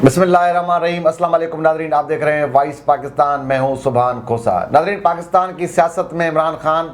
بسم اللہ الرحمن الرحیم۔ السلام علیکم ناظرین، آپ دیکھ رہے ہیں وائس پاکستان، میں ہوں سبحان کھوسا۔ ناظرین، پاکستان کی سیاست میں عمران خان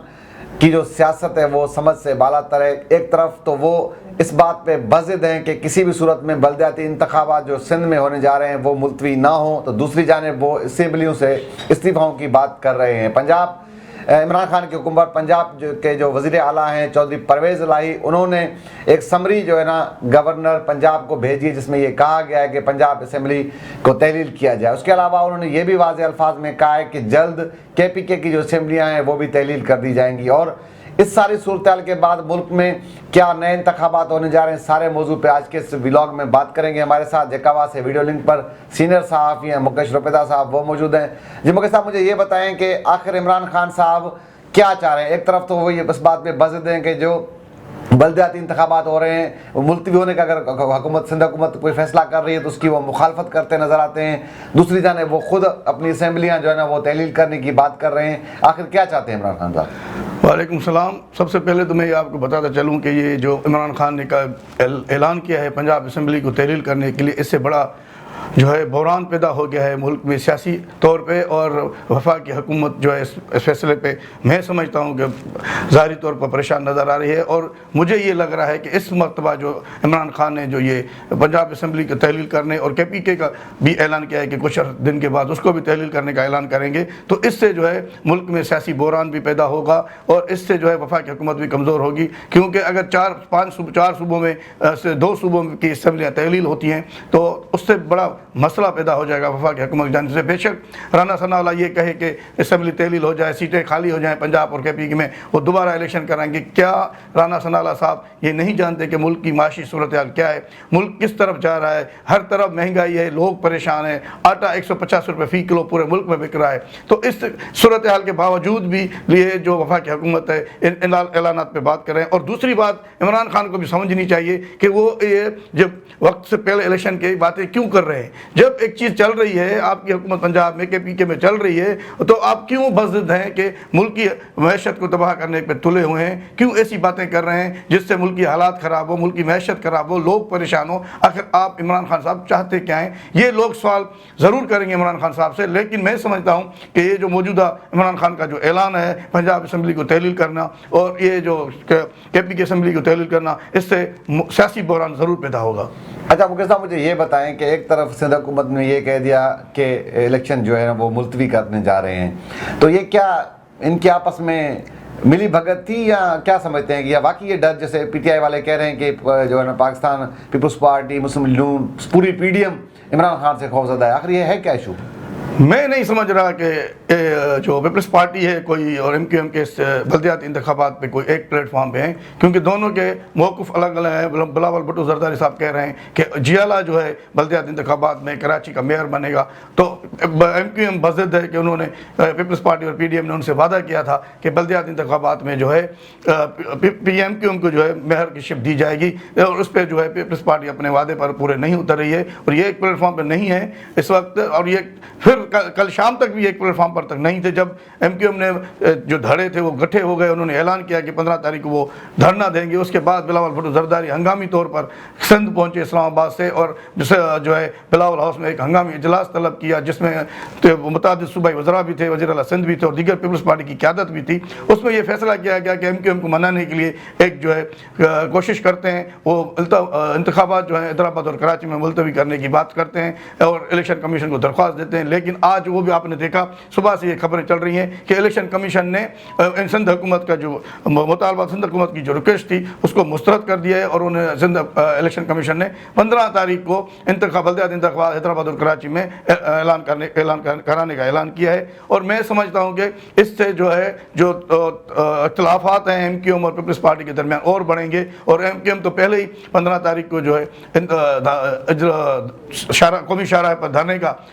کی جو سیاست ہے وہ سمجھ سے بالاتر ہے۔ ایک طرف تو وہ اس بات پہ بضد ہیں کہ کسی بھی صورت میں بلدیاتی انتخابات جو سندھ میں ہونے جا رہے ہیں وہ ملتوی نہ ہوں، تو دوسری جانب وہ اسمبلیوں سے استعفاؤں کی بات کر رہے ہیں۔ پنجاب عمران خان کی حکومت پنجاب کے جو وزیر اعلیٰ ہیں چودھری پرویز الہی، انہوں نے ایک سمری جو ہے نا گورنر پنجاب کو بھیجی ہے، جس میں یہ کہا گیا ہے کہ پنجاب اسمبلی کو تحلیل کیا جائے۔ اس کے علاوہ انہوں نے یہ بھی واضح الفاظ میں کہا ہے کہ جلد کے پی کے کی جو اسمبلیاں ہیں وہ بھی تحلیل کر دی جائیں گی۔ اور اس ساری صورتحال کے بعد ملک میں کیا نئے انتخابات ہونے جا رہے ہیں، سارے موضوع پہ آج کے اس ولاگ میں بات کریں گے۔ ہمارے ساتھ جیکاوا سے ویڈیو لنک پر سینئر صحافی ہیں مکیش روپیدہ صاحب، وہ موجود ہیں۔ جی مکیش صاحب، مجھے یہ بتائیں کہ آخر عمران خان صاحب کیا چاہ رہے ہیں؟ ایک طرف تو وہ یہ اس بات پہ بضد ہیں کہ جو بلدیاتی انتخابات ہو رہے ہیں وہ ملتوی ہونے کا اگر حکومت سندھ حکومت کوئی فیصلہ کر رہی ہے تو اس کی وہ مخالفت کرتے نظر آتے ہیں، دوسری جانب وہ خود اپنی اسمبلیاں جو ہے نا وہ تحلیل کرنے کی بات کر رہے ہیں۔ آخر کیا چاہتے ہیں عمران خان صاحب؟ وعلیکم السلام۔ سب سے پہلے تو میں یہ آپ کو بتاتا چلوں کہ یہ جو عمران خان نے اعلان کیا ہے پنجاب اسمبلی کو تحلیل کرنے کے لیے، اس سے بڑا جو ہے بحران پیدا ہو گیا ہے ملک میں سیاسی طور پہ، اور وفاقی حکومت جو ہے اس فیصلے پہ میں سمجھتا ہوں کہ ظاہری طور پر پریشان نظر آ رہی ہے۔ اور مجھے یہ لگ رہا ہے کہ اس مرتبہ جو عمران خان نے جو یہ پنجاب اسمبلی کو تحلیل کرنے اور کے پی کے کا بھی اعلان کیا ہے کہ کچھ دن کے بعد اس کو بھی تحلیل کرنے کا اعلان کریں گے، تو اس سے جو ہے ملک میں سیاسی بحران بھی پیدا ہوگا اور اس سے جو ہے وفاقی حکومت بھی کمزور ہوگی، کیونکہ اگر چار صوبوں میں سے 2 صوبوں کی اسمبلیاں تحلیل ہوتی ہیں تو اس سے بڑا مسئلہ پیدا ہو جائے گا وفاقی حکومت کی جانب سے۔ بے شک رانا ثناء اللہ یہ کہے کہ اسمبلی تحلیل ہو جائے، سیٹیں خالی ہو جائیں پنجاب اور کے پی کے میں، وہ دوبارہ الیکشن کرائیں گے۔ کیا رانا ثناء اللہ صاحب یہ نہیں جانتے کہ ملک کی معاشی صورتحال کیا ہے، ملک کس طرف جا رہا ہے؟ ہر طرف مہنگائی ہے، لوگ پریشان ہیں، آٹا 150 روپے فی کلو پورے ملک میں بک رہا ہے۔ تو اس صورتحال کے باوجود بھی یہ جو وفاقی حکومت ہے ان اعلانات پہ بات کر رہے ہیں۔ اور دوسری بات عمران خان کو بھی سمجھنی چاہیے کہ وہ یہ جب وقت سے پہلے الیکشن کی باتیں کیوں کر رہے ہیں؟ جب ایک چیز چل رہی ہے، آپ کی حکومت پنجاب میں کے پی کے میں چل رہی ہے، تو آپ کیوں بضد ہیں کہ ملک کی معیشت کو تباہ کرنے پہ تلے ہوئے ہیں؟ کیوں ایسی باتیں کر رہے ہیں جس سے ملک کی حالات خراب ہو، ملک کی معیشت خراب ہو، لوگ پریشان ہو؟ آخر آپ عمران خان صاحب چاہتے کیا ہیں؟ یہ لوگ سوال ضرور کریں گے عمران خان صاحب سے، لیکن میں سمجھتا ہوں کہ یہ جو موجودہ عمران خان کا جو اعلان ہے پنجاب اسمبلی کو تحلیل کرنا اور یہ جو کے پی کے اسمبلی کو تحلیل کرنا، اس سے سیاسی بحران ضرور پیدا ہوگا۔ اچھا مکیش صاحب، مجھے یہ بتائیں کہ ایک طرف سندھ حکومت نے یہ کہہ دیا کہ الیکشن جو ہے نا وہ ملتوی کرنے جا رہے ہیں، تو یہ کیا ان کے آپس میں ملی بھگت تھی یا کیا سمجھتے ہیں کہ یا واقعی یہ ڈر، جیسے پی ٹی آئی والے کہہ رہے ہیں کہ جو ہے نا Pakistan peoples party, Muslim league, پوری P D M Imran Khan سے خوفزدہ ہے؟ آخر یہ ہے کیا ایشو؟ میں نہیں سمجھ رہا کہ جو پیپلز پارٹی ہے کوئی اور ایم کیو ایم کے بلدیاتی انتخابات پہ کوئی ایک پلیٹ فارم پہ ہیں، کیونکہ دونوں کے موقف الگ الگ ہیں۔ بلاول بھٹو زرداری صاحب کہہ رہے ہیں کہ جیالہ جو ہے بلدیاتی انتخابات میں کراچی کا میئر بنے گا، تو ایم کیو ایم بضد ہے کہ انہوں نے پیپلز پارٹی اور پی ڈی ایم نے ان سے وعدہ کیا تھا کہ بلدیاتی انتخابات میں جو ہے پی ایم کیو ایم کو جو ہے میئر کی شپ دی جائے گی، اور اس پہ جو ہے پیپلز پارٹی اپنے وعدے پر پورے نہیں اتر رہی ہے، اور یہ ایک پلیٹ فارم پہ نہیں ہے اس وقت۔ اور یہ پھر کل شام تک بھی ایک پلیٹ فارم پر تک نہیں تھے، جب ایم کیو ایم نے جو دھڑے تھے وہ گٹھے ہو گئے، انہوں نے اعلان کیا کہ 15 تاریخ کو وہ دھرنا دیں گے۔ اس کے بعد بلاول بھٹو زرداری ہنگامی طور پر سندھ پہنچے اسلام آباد سے، اور جو ہے بلاول ہاؤس میں ایک ہنگامی اجلاس طلب کیا جس میں متعدد صوبائی وزراء بھی تھے، وزیر اعلیٰ سندھ بھی تھے اور دیگر پیپلز پارٹی کی قیادت بھی تھی۔ اس میں یہ فیصلہ کیا گیا کہ ایم کیو ایم کو منانے کے لیے ایک جو ہے کوشش کرتے ہیں، وہ انتخابات جو ہیں حیدرآباد اور کراچی میں ملتوی کرنے کی بات کرتے ہیں اور الیکشن کمیشن کو درخواست دیتے ہیں۔ لیکن آج وہ بھی آپ نے دیکھا، صبح سے یہ خبریں چل رہی ہیں کہ الیکشن کمیشن نے سندھ حکومت کا جو مطالبہ، سندھ حکومت کی جو ریکویسٹ تھی اس کو مسترد کر دیا ہے، اور انہیں سندھ الیکشن کمیشن نے 15 تاریخ کو بلدیاتی انتخابات حیدرآباد اور کراچی میں کرانے کا اعلان کیا ہے۔ اور میں سمجھتا ہوں کہ اس سے جو ہے جو اختلافات ہیں ایم کیو ایم اور پیپلز پارٹی کے درمیان اور بڑھیں گے، اور ایم کیو ایم تو پہلے ہی 15 تاریخ کو جو ہے قومی شاہراہ پر دھرنے کا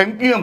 MQM